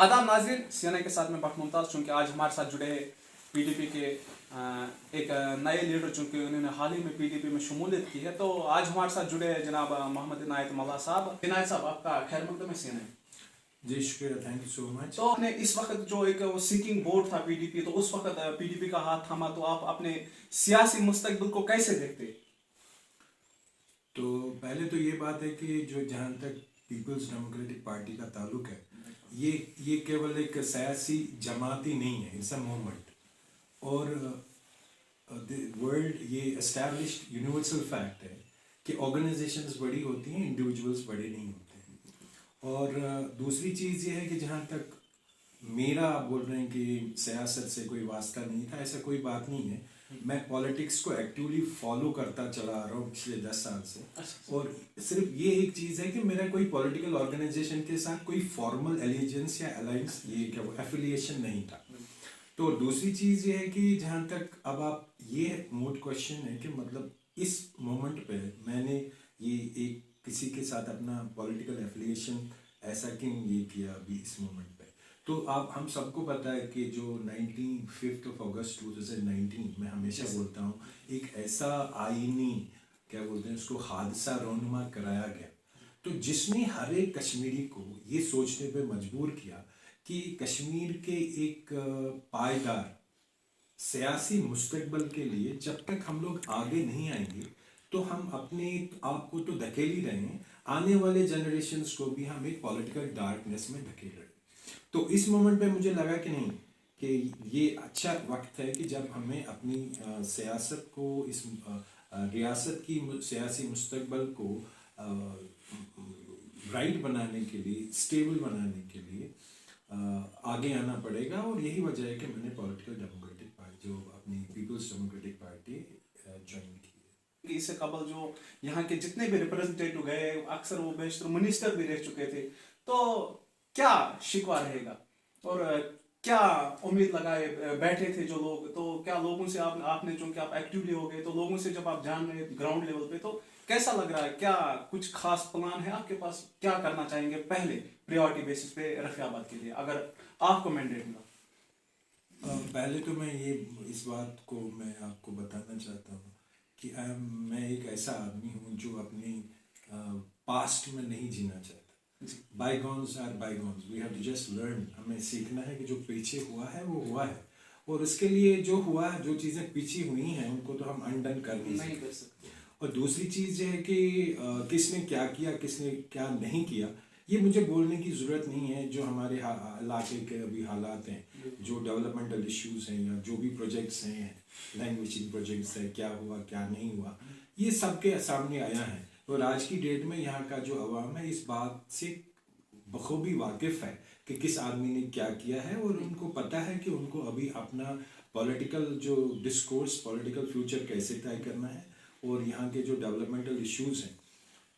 आदाब नाज़रीन, सीएनआई के साथ में बट मुमताज़। चूँकि आज हमारे साथ जुड़े पीडीपी के एक नए लीडर, चूँकि उन्होंने हाल ही में पीडीपी में शमूलियत की है, तो आज हमारे साथ जुड़े जनाब मोहम्मद इनायत मल्ला साहब। इनायत साहब, आपका खैर मकदम है सीएनआई। जी शुक्रिया, थैंक यू सो मच। तो आपने इस वक्त जो एक सीकिंग बोर्ड था पीडीपी, तो उस वक्त पीडीपी का हाथ थामा, तो आप अपने सियासी मुस्तकबिल को कैसे देखते? तो पहले तो ये बात है कि जो जहाँ तक पीपल्स डेमोक्रेटिक पार्टी का ताल्लुक है, ये केवल एक सियासी जमात ही नहीं है, इट्स अ मूवमेंट। और वर्ल्ड ये एस्टैब्लिश्ड यूनिवर्सल फैक्ट है कि ऑर्गेनाइजेशंस बड़ी होती हैं, इंडिविजुअल्स बड़े नहीं होते हैं। और दूसरी चीज़ ये है कि जहाँ तक मेरा, आप बोल रहे हैं कि सियासत से कोई वास्ता नहीं था, ऐसा कोई बात नहीं है। मैं पॉलिटिक्स को एक्टिवली फॉलो करता चला आ रहा हूँ पिछले 10 साल से। और सिर्फ ये एक चीज़ है कि मेरा कोई पॉलिटिकल ऑर्गेनाइजेशन के साथ कोई फॉर्मल एलिजेंस या अलायंस, ये क्या वो एफिलिएशन नहीं था। तो दूसरी चीज़ ये है कि जहाँ तक अब आप, ये मोड क्वेश्चन है कि मतलब इस मोमेंट पे मैंने ये एक किसी के साथ अपना पॉलिटिकल एफिलिएशन ऐसा क्यों ये किया अभी इस मोमेंट पे। तो आप हम सबको पता है कि जो 5 अगस्त 2019 मैं हमेशा बोलता हूँ, एक ऐसा आईनी क्या बोलते हैं उसको, हादसा रोनुमा कराया गया, तो जिसने हर एक कश्मीरी को ये सोचने पे मजबूर किया कि कश्मीर के एक पायदार सियासी मुस्तकबल के लिए जब तक हम लोग आगे नहीं आएंगे, तो हम अपने आप को तो धकेल ही रहे हैं, आने वाले जनरेशन्स को भी हम एक पॉलिटिकल डार्कनेस में धकेल रहे हैं। तो इस मोमेंट पे मुझे लगा कि नहीं, कि ये अच्छा वक्त है कि जब हमें अपनी सियासत को, इस रियासत की सियासी मुस्तकबल को राइट बनाने के लिए, स्टेबल बनाने के लिए आगे आना पड़ेगा। और यही वजह है कि मैंने पॉलिटिकल डेमोक्रेटिक पार्टी, जो अपनी पीपल्स डेमोक्रेटिक पार्टी ज्वाइन की है। इससे कबल जो यहाँ के जितने भी रिप्रेजेंटेटिव गए, अक्सर वो बेशतर मिनिस्टर भी रह चुके थे, तो क्या शिकवा रहेगा और क्या उम्मीद लगाए बैठे थे जो लोग? तो क्या लोगों से आपने चूंकि आप एक्टिवली हो गए, तो लोगों से जब आप जान रहे ग्राउंड लेवल पे, तो कैसा लग रहा है? क्या कुछ खास प्लान है आपके पास? क्या करना चाहेंगे पहले प्रायोरिटी बेसिस पे रफियाबाद के लिए, अगर आपको मैंडेट मिला? पहले तो मैं ये, इस बात को मैं आपको बताना चाहता हूँ कि मैं एक ऐसा आदमी हूँ जो अपने पास्ट में नहीं जीना चाहता। Bygones are bygones, we have to just learn. हमें सीखना है कि जो पीछे हुआ है वो हुआ है, और उसके लिए जो हुआ है, जो चीज़ें पीछे हुई हैं, उनको तो हम अनडन कर नहीं कर सकते। और दूसरी चीज़ ये है कि किसने क्या किया, किसने क्या नहीं किया, ये मुझे बोलने की ज़रूरत नहीं है। जो हमारे इलाके के अभी हालात हैं, जो डेवलपमेंटल इश्यूज़ हैं, या जो भी प्रोजेक्ट्स हैं, लैंग्वेजिंग प्रोजेक्ट्स हैं, क्या हुआ क्या नहीं हुआ, ये सबके सामने आया है। और आज की डेट में यहाँ का जो अवाम है इस बात से बखूबी वाकिफ़ है कि किस आदमी ने क्या किया है, और उनको पता है कि उनको अभी अपना पॉलिटिकल जो डिस्कोर्स, पॉलिटिकल फ्यूचर कैसे तय करना है, और यहाँ के जो डेवलपमेंटल इश्यूज़ हैं,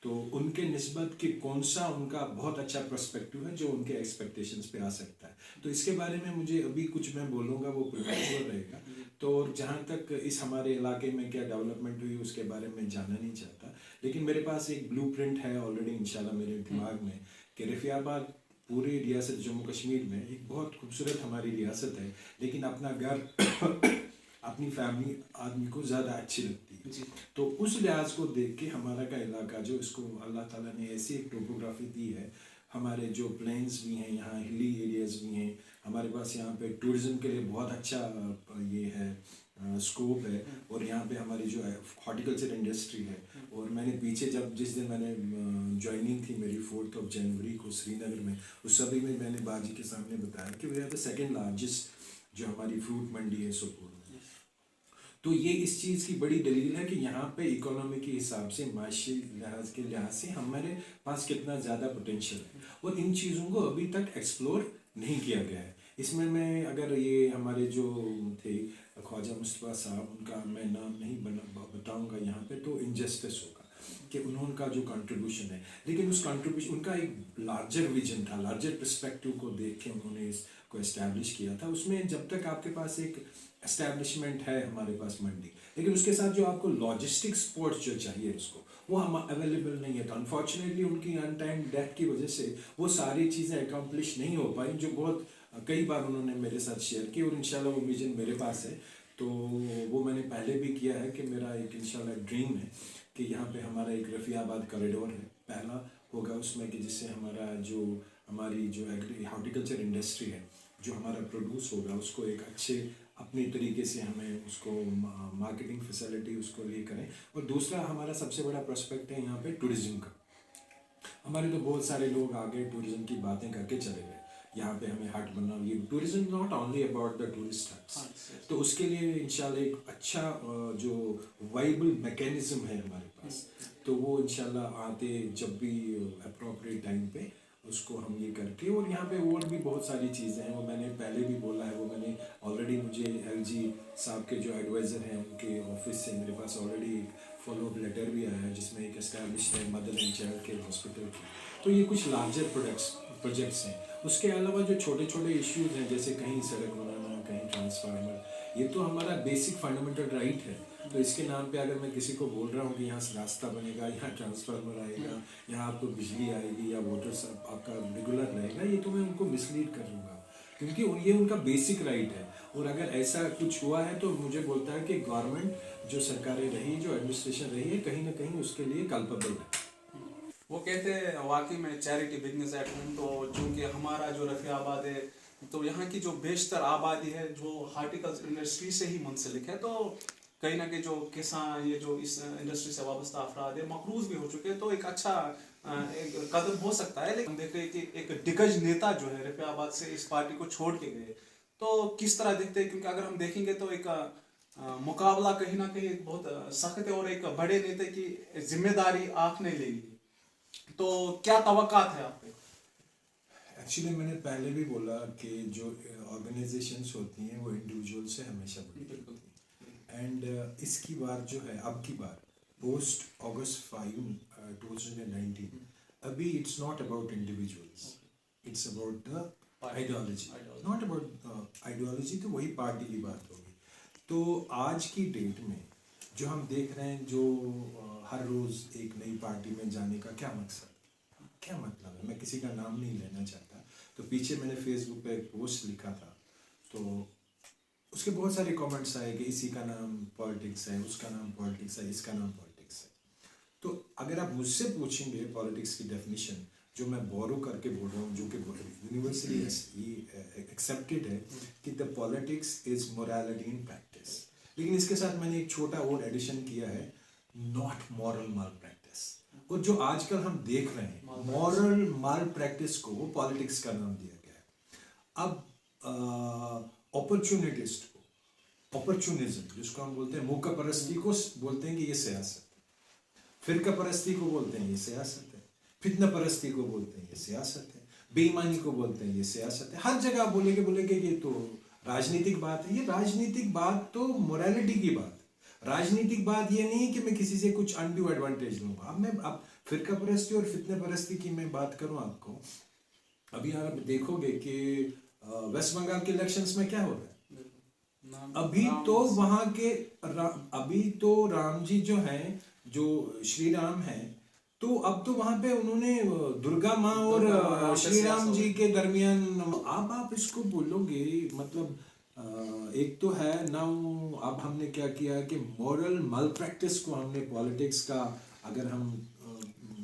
तो उनके निस्बत कि कौन सा उनका बहुत अच्छा पर्सपेक्टिव है जो उनके एक्सपेक्टेशंस पे आ सकता है। तो इसके बारे में मुझे अभी कुछ मैं बोलूँगा वो प्रीमेच्योर रहेगा। तो जहाँ तक इस हमारे इलाके में क्या डेवलपमेंट हुई उसके बारे में जानना नहीं चाहता, लेकिन मेरे पास एक ब्लूप्रिंट है ऑलरेडी इंशाल्लाह मेरे दिमाग में, कि रफियाबाद पूरी रियासत जम्मू कश्मीर में एक बहुत खूबसूरत हमारी रियासत है, लेकिन अपना घर अपनी फैमिली आदमी को ज़्यादा अच्छी लगती है। तो उस लिहाज को देख के हमारा का इलाका, जो इसको अल्लाह ताला ने ऐसी एक टोपोग्राफी दी है, हमारे जो प्लेन्स भी हैं, यहाँ हिली एरियाज़ भी हैं, हमारे पास यहाँ पे टूरिज़म के लिए बहुत अच्छा ये है, स्कोप है। और यहाँ पे हमारी जो हॉर्टिकल्चर इंडस्ट्री है, और मैंने पीछे जब जिस दिन मैंने ज्वाइनिंग थी मेरी 4 जनवरी को श्रीनगर में, उस सभी में मैंने बाजी के सामने बताया कि we are the second largest जो हमारी फ्रूट मंडी है सोपोर में। तो ये इस चीज़ की बड़ी दलील है कि यहाँ पे इकोनॉमी के हिसाब से, माशी लिहाज के लिहाज से हमारे पास कितना ज़्यादा पोटेंशियल है, और इन चीज़ों को अभी तक एक्सप्लोर नहीं किया गया है। इसमें मैं अगर ये हमारे जो थे ख्वाजा मुस्तफ़ा साहब, उनका मैं नाम नहीं बताऊँगा यहाँ पे, तो इनजस्टिस होगा कि उनका जो कंट्रीब्यूशन है, लेकिन उस कंट्रीब्यूशन, उनका एक लार्जर विजन था, लार्जर पर्सपेक्टिव को देख के उन्होंने इसको इस्टेब्लिश किया था। उसमें जब तक आपके पास एक एस्टेब्लिशमेंट है हमारे पास मंडी, लेकिन उसके साथ जो आपको लॉजिस्टिक सपोर्ट जो चाहिए उसको, وہ ہم اویلیبل نہیں ہے. تو انفارچونیٹلی ان کی ان ٹائم ڈیتھ کی وجہ سے وہ ساری چیزیں اکمپلش نہیں ہو پائیں جو بہت کئی بار انہوں نے میرے ساتھ شیئر کی. اور انشاءاللہ وہ ویژن میرے پاس ہے. تو وہ میں نے پہلے بھی کیا ہے کہ میرا ایک انشاءاللہ ڈریم ہے کہ یہاں پہ ہمارا ایک رفیع آباد کوریڈور ہے, پہلا ہوگا اس میں, کہ جس سے ہماری جو ہارٹیکلچر انڈسٹری ہے, جو ہمارا پروڈیوس ہوگا اس کو ایک اچھے اپنی طریقے سے ہمیں اس کو مارکیٹنگ فیسلٹی اس کو لیے کریں. اور دوسرا ہمارا سب سے بڑا پروسپیکٹ ہے یہاں پہ ٹورزم کا. ہمارے تو بہت سارے لوگ آگے ٹورزم کی باتیں کر کے چلے گئے, یہاں پہ ہمیں ہٹ بننا. یہ tourism not only about the tourist hits, تو اس کے لیے انشاءاللہ ایک اچھا جو وائبل میکینزم ہے ہمارے پاس, تو وہ انشاءاللہ آتے جب بھی اپروپریٹ ٹائم پہ اس کو ہم یہ کر کے. اور یہاں پہ اور بھی بہت ساری چیزیں ہیں, وہ میں نے پہلے بھی بولا ہے, وہ میں نے آلریڈی مجھے ایل جی صاحب کے جو ایڈوائزر ہیں ان کے آفس سے میرے پاس آلریڈی ایک فالو اپ لیٹر بھی آیا ہے جس میں ایک اسٹیبلشڈ ہے mother and child care hospital کی. تو یہ کچھ لارجر پروجیکٹس ہیں. اس کے علاوہ جو چھوٹے چھوٹے ایشوز ہیں جیسے کہیں سڑک بنانا, کہیں ٹرانسفارمر, یہ تو ہمارا بیسک فنڈامنٹل رائٹ ہے. تو اس کے نام پہ اگر میں کسی کو بول رہا ہوں کہ یہاں سے راستہ بنے گا, یہاں ٹرانسفارمر آئے گا, یہاں آپ کو بجلی آئے گی یا واٹر آپ کا ریگولر رہے گا, یہ تو میں ان کو مس لیڈ کر دوں گا, کیونکہ یہ ان کا بیسک رائٹ ہے. اور اگر ایسا کچھ ہوا ہے تو مجھے بولتا ہے کہ گورنمنٹ جو سرکاریں رہی, جو ایڈمنسٹریشن رہی ہے, کہیں نہ کہیں اس کے لیے کلپیبل ہے. وہ کہتے ہیں واقعی میں چیریٹی بزنس ایٹ ہوم. تو چونکہ ہمارا جو رفیع آباد ہے تو یہاں کی جو بیشتر آبادی ہے جو ہارٹیکلچر انڈسٹری سے ہی منسلک ہے, تو کہیں نہ کہیں جو کسان, یہ جو اس انڈسٹری سے وابستہ افراد ہیں, مقروض بھی ہو چکے ہیں. تو ایک اچھا ایک قدم ہو سکتا ہے. لیکن ہم دیکھ رہے ہیں کہ ایک دگج نیتا جو ہے رفیع آباد سے اس پارٹی کو چھوڑ کے گئے, تو کس طرح دیکھتے ہیں, کیونکہ اگر ہم دیکھیں گے تو ایک مقابلہ کہیں نہ کہیں بہت سخت ہے اور ایک بڑے نیتا کی ذمہ داری آپ نے لے لی, تو کیا توقعات ہے آپ پہ؟ ایکچولی میں نے پہلے بھی بولا کہ جو آرگنائزیشنس ہوتی ہیں وہ انڈیویجول سے ہمیشہ بڑی ہوتی ہیں. اینڈ اس کی بات جو ہے اب کی بات پوسٹ اگست 5 2019, ابھی it's not about individuals, it's about the ideology, not about ideology. تو وہی پارٹی کی بات ہوگی. تو آج کی ڈیٹ میں جو ہم دیکھ رہے ہیں, جو ہر روز ایک نئی پارٹی میں جانے کا کیا مقصد, کیا مطلب ہے, میں کسی کا نام نہیں لینا چاہتا. تو پیچھے میں نے فیس بک پہ ایک پوسٹ لکھا تھا, تو اس کے بہت سارے کامنٹس آئے کہ اسی کا نام پالیٹکس ہے, اس کا نام پالیٹکس ہے, اس کا نام پالیٹکس ہے. تو اگر آپ مجھ سے پوچھیں گے پالیٹکس کی ڈیفینیشن جو میں بورو کر کے بول رہا ہوں, جو کہ یونیورسلی ایکسیپٹیڈ ہے کہ the politics is morality in practice. لیکن اس کے ساتھ میں نے ایک چھوٹا اور ایڈیشن کیا ہے, ناٹ مورل مال پریکٹس. اور جو آج کل ہم دیکھ رہے ہیں مورل مال پریکٹس کو وہ پالیٹکس کا نام دیا گیا ہے. اب اپرچونٹسٹ کو, اپرچونزم جس کو ہم بولتے ہیں, موقع پرستی کو بولتے ہیں کہ یہ سیاست ہے, فرقہ پرستی کو بولتے ہیں یہ سیاست ہے, فتنہ پرستی کو بولتے ہیں یہ سیاست ہے, بے ایمانی کو بولتے ہیں یہ سیاست ہے. ہر جگہ بولے گے یہ تو راجنیتک بات ہے. یہ راجنیتک بات تو موریلٹی کی بات ہے. راجنیتک بات یہ نہیں کہ میں کسی سے کچھ انڈیو ایڈوانٹیج لوں گا. اب فرقہ پرستی اور فتنہ پرستی کی میں بات کروں آپ کو, ابھی آپ دیکھو گے کہ ویسٹ بنگال کے الیکشنز میں کیا ہو رہا ہے. ابھی تو وہاں کے ابھی تو رام جی جو ہیں, جو شری رام ہیں, تو اب تو وہاں پہ انہوں نے درگا ماں اور شری رام جی کے درمیان, آپ اس کو بولو گے مطلب ایک تو ہے نا. اب ہم نے کیا کیا کہ مورل مال پریکٹس کو ہم نے پالیٹکس کا اگر ہم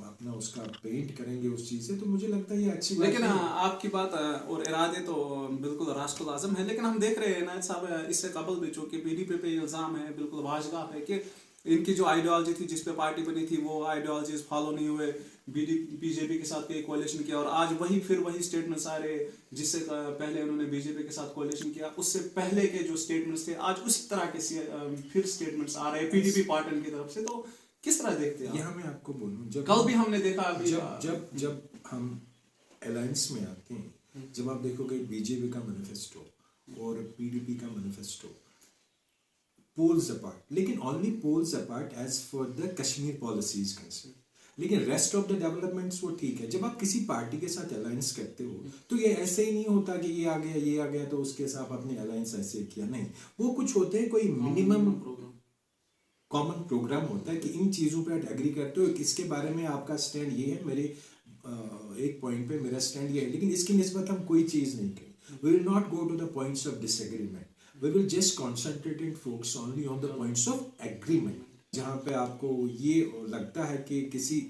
اپنا اس کا پینٹ کریں گے اس چیز سے, تو مجھے لگتا ہے یہ اچھی بات ہے. لیکن آپ کی بات اور ارادے تو بالکل راست العظم ہے, لیکن ہم دیکھ رہے ہیں عنایت صاحب اس سے قبل بھی چونکہ پی ڈی پی پہ الزام ہے, بالکل واجگاف ہے کہ ان کی جو آئیڈیالوجی تھی جس پہ پارٹی بنی تھی وہ آئیڈیالوجیز فالو نہیں ہوئے, بی جے پی کے ساتھ کوئی کولیشن کیا, اور آج وہی اسٹیٹمنٹس آ رہے جس سے پہلے انہوں نے بی جے پی کے ساتھ کولیشن کیا, اس سے پہلے کے جو اسٹیٹمنٹس تھے آج اسی طرح کے پھر اسٹیٹمنٹس آ رہے ہیں پی ڈی پی پارٹی کی طرف سے. تو کس طرح دیکھتے ہیں یہاں میں آپ کو بولوں, کل بھی ہم نے دیکھا جب ہم الائنس میں آتے ہیں, جب آپ دیکھو گے بی جے پی کا مینیفیسٹو اور پی ڈی پی کا مینیفیسٹو پولز اپارٹ, لیکن only polls apart as far the Kashmir policies concern, لیکن ریسٹ آف دا ڈیولپمنٹس وہ ٹھیک ہے. جب آپ کسی پارٹی کے ساتھ الائنس کرتے ہو تو یہ ایسے ہی نہیں ہوتا کہ یہ آ گیا تو اس کے ساتھ اپنے الائنس ایسے کیا, نہیں. وہ کچھ ہوتے ہیں کوئی منیمم कॉमन प्रोग्राम होता है कि इन चीज़ों पे आप एग्री करते हो, किसके बारे में आपका स्टैंड ये है, मेरे एक पॉइंट पे मेरा स्टैंड ये है, लेकिन इसकी निस्बत हम कोई चीज़ नहीं करें. We will not go to the points of disagreement, we will just concentrate and focus only on the points of agreement. जहाँ पे आपको ये लगता है कि किसी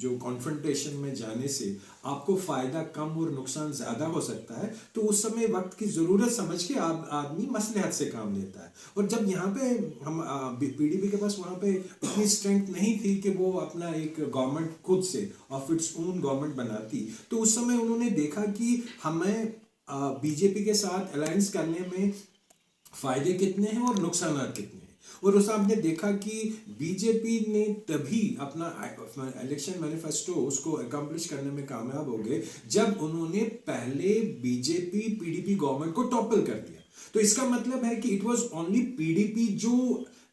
जो कॉन्फ्रंटेशन में जाने से आपको फायदा कम और नुकसान ज्यादा हो सकता है, तो उस समय वक्त की जरूरत समझ के आदमी मसलहत से काम लेता है. और जब यहाँ पे हम पीडीपी के पास वहाँ पे इतनी स्ट्रेंथ नहीं थी कि वो अपना एक गवर्नमेंट खुद से ऑफ इट्स ओन गवर्नमेंट बनाती, तो उस समय उन्होंने देखा कि हमें बीजेपी के साथ अलायंस करने में फायदे कितने हैं और नुकसान कितने हैं. और उस आपने देखा कि बीजेपी ने तभी अपना इलेक्शन मैनिफेस्टो उसको अकम्प्लिश करने में कामयाब हो गए जब उन्होंने पहले बीजेपी पीडीपी गवर्नमेंट को टॉपल कर दिया. तो इसका मतलब है कि इट वाज ओनली पीडीपी जो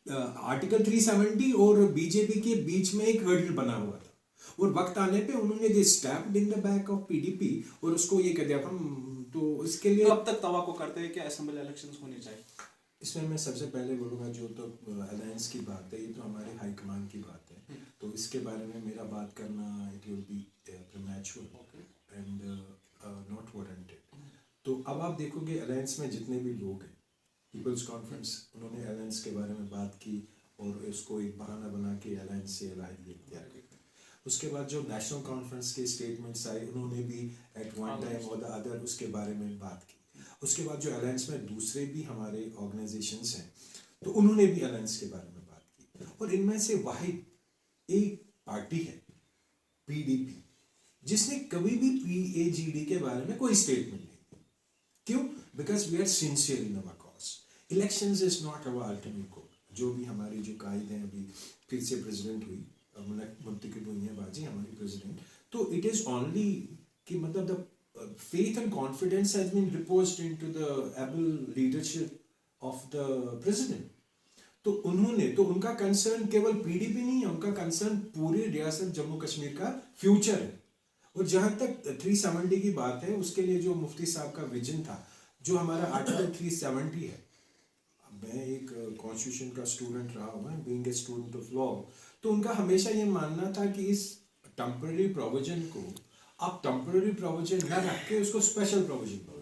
आर्टिकल 370 और बीजेपी के बीच में एक हर्डल बना हुआ था, और वक्त आने पे उन्होंने they stabbed in the back of PDP और उसको ये कह दिया हम. तो इसके लिए कब तक तवक्को करते हैं कि असेंबली इलेक्शंस होने चाहिए? इसमें मैं सबसे पहले बोलूँगा, जो तो अलायंस की बात है, ये तो हमारे हाईकमान की बात है, तो इसके बारे में मेरा बात करना it will be premature and not warranted. तो अब आप देखोगे अलायंस में जितने भी लोग हैं, पीपल्स कॉन्फ्रेंस उन्होंने अलायंस के बारे में बात की और इसको एक बहाना बना के अलायंस से अलहदगी इख्तियार की. उसके बाद जो नेशनल कॉन्फ्रेंस के स्टेटमेंट्स आए, उन्होंने भी एट वन टाइम और द अदर उसके बारे में बात की. उसके बाद जो अलायंस में दूसरे भी हमारे ऑर्गेनाइजेशंस हैं, तो उन्होंने भी अलायंस के बारे में बात की. और इनमें से वाहिद एक पार्टी है पीडीपी जिसने कभी भी पीएजीडी के बारे में कोई स्टेटमेंट नहीं दी. क्यों? Because we are sincere in our cause. Elections is not our ultimate goal. जो भी हमारी जो कायद हैं, अभी फिर से प्रेसिडेंट हुई, मुंतखब हुई हैं बाजी हमारी प्रेसिडेंट, तो इट इज ओनली कि मतलब the faith and confidence has been reposed into the able leadership of the president. तो उनका कंसर्न केवल पीडीपी नहीं है, उनका कंसर्न पूरी रियासत जम्मू कश्मीर का फ्यूचर है. और जहां तक 370 की बात है, उसके लिए जो मुफ्ती साहब का विजन था, जो हमारा आर्टिकल 370 है, मैं एक कॉन्स्टिट्यूशन का स्टूडेंट रहा हूँ, being a student of law, तो उनका हमेशा ये मानना था कि इस टेम्पररी प्रोविजन को आप टेम्पररी प्रोविजन न रख के उसको स्पेशल प्रोविजन करो.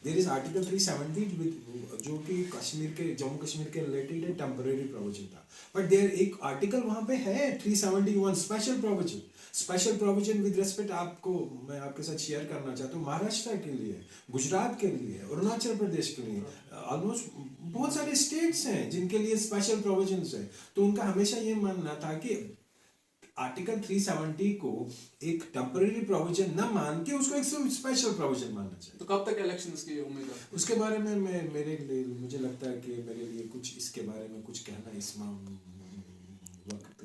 देयर इज आर्टिकल 370 जो कि कश्मीर के जम्मू कश्मीर के रिलेटेड है, टेम्पररी प्रोविजन था. बट देयर एक आर्टिकल वहां पे है 371 special provision. Special provision with respect आपको मैं आपके साथ शेयर करना चाहता हूँ, महाराष्ट्र के लिए, गुजरात के लिए, अरुणाचल प्रदेश के लिए, ऑलमोस्ट बहुत सारे स्टेट्स हैं जिनके लिए स्पेशल प्रोविजन है. तो उनका हमेशा ये मानना था कि आर्टिकल 370 को एक टेम्पररी प्रोविजन न मान के उसको एक स्पेशल प्रोविजन मानना चाहिए. तो कब तक इलेक्शंस की उम्मीद है? उसके बारे में मेरे लिए मुझे लगता है कि मेरे लिए कुछ इसके बारे में कुछ कहना इस वक्त.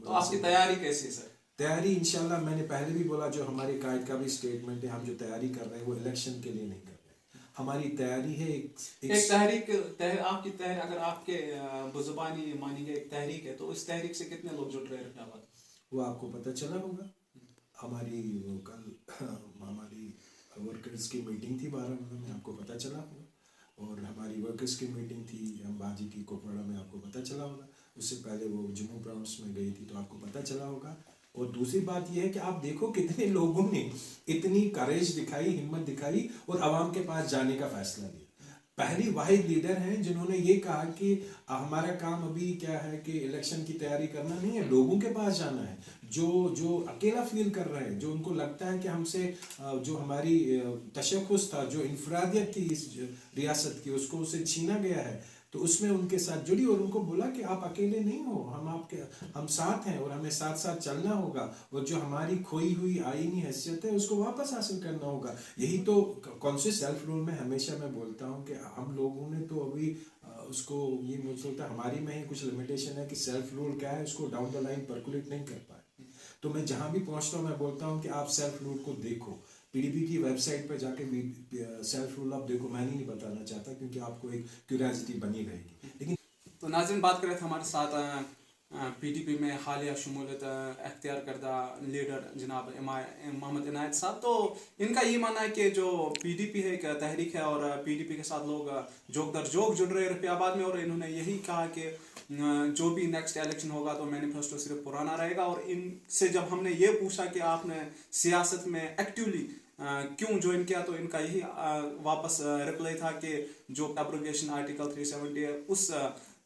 तो आपकी तैयारी कैसी है सर? तैयारी इंशाल्लाह, मैंने पहले भी बोला, जो हमारे कायद का भी स्टेटमेंट है, हम जो तैयारी कर रहे हैं वो इलेक्शन के लिए नहीं कर रहे हैं. हमारी तैयारी है एक तहरीक. आपकी तहरीक अगर आपके जुबानी मानी गई एक तहरीक है, तो इस तहरीक से कितने लोग जुड़ रहे हैं? वो आपको पता चला होगा. हमारी कल हमारी वर्कर्स की मीटिंग थी बारामूला में, आपको पता चला होगा. और हमारी वर्कर्स की मीटिंग थी अंबाजी की कुपवाड़ा में, आपको पता चला होगा. उससे पहले वो जम्मू प्रांत में गई थी, तो आपको पता चला होगा. और दूसरी बात यह है कि आप देखो कितने लोगों ने इतनी करेज दिखाई, हिम्मत दिखाई और आवाम के पास जाने का फैसला लिया. पहली वाहिद लीडर हैं जिन्होंने ये कहा कि हमारा काम अभी क्या है कि इलेक्शन की तैयारी करना नहीं है, लोगों के पास जाना है, जो अकेला फील कर रहे हैं, जो उनको लगता है कि हमसे जो हमारी तशख्खुस था, जो इनफरादियत थी इस रियासत की, उसको उसे छीना गया है. तो उसमें उनके साथ जुड़ी और उनको बोला कि आप अकेले नहीं हो, हम साथ हैं और हमें साथ साथ चलना होगा. और जो हमारी खोई हुई आईनी हैसियत है उसको वापस हासिल करना होगा. यही तो कॉन्शियस सेल्फ रूल में हमेशा मैं बोलता हूँ कि हम लोगों ने तो अभी उसको ये मुझे लगता है हमारी में ही कुछ लिमिटेशन है कि सेल्फ रूल क्या है उसको डाउन द लाइन परकुलेट नहीं कर पाए. तो मैं जहाँ भी पहुँचता हूँ मैं बोलता हूँ कि आप सेल्फ रूल को देखो. पीडीपी की वेबसाइट पर जाके सेल्फ रूल आप देखो. मैं नहीं बताना चाहता क्योंकि आपको एक क्यूरियोसिटी बनी रहेगी. लेकिन तो नाज़रीन, बात कर रहे थे हमारे साथ پی ڈی پی میں حالیہ شمولیت اختیار کردہ لیڈر جناب محمد عنایت صاحب. تو ان کا یہ ماننا ہے کہ جو پی ڈی پی ہے ایک تحریک ہے اور پی ڈی پی کے ساتھ لوگ جوک در جوک جڑ رہے رفیع آباد میں, اور انہوں نے یہی کہا کہ جو بھی نیکسٹ الیکشن ہوگا تو مینیفیسٹو صرف پرانا رہے گا. اور ان سے جب ہم نے یہ پوچھا کہ آپ نے سیاست میں ایکٹیولی کیوں جوائن کیا, تو ان کا یہی واپس رپلائی تھا کہ جو ایبروگیشن آرٹیکل 370 ہے, اس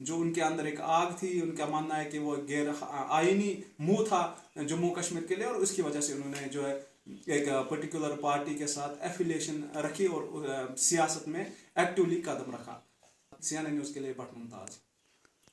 جو ان کے اندر ایک آگ تھی, ان کا ماننا ہے کہ وہ غیر آئینی منہ تھا جموں کشمیر کے لیے, اور اس کی وجہ سے انہوں نے جو ہے ایک پرٹیکولر پارٹی کے ساتھ ایفیلیشن رکھی اور سیاست میں ایکٹیولی قدم رکھا. CNN نیوز کے لیے بٹ ممتاز.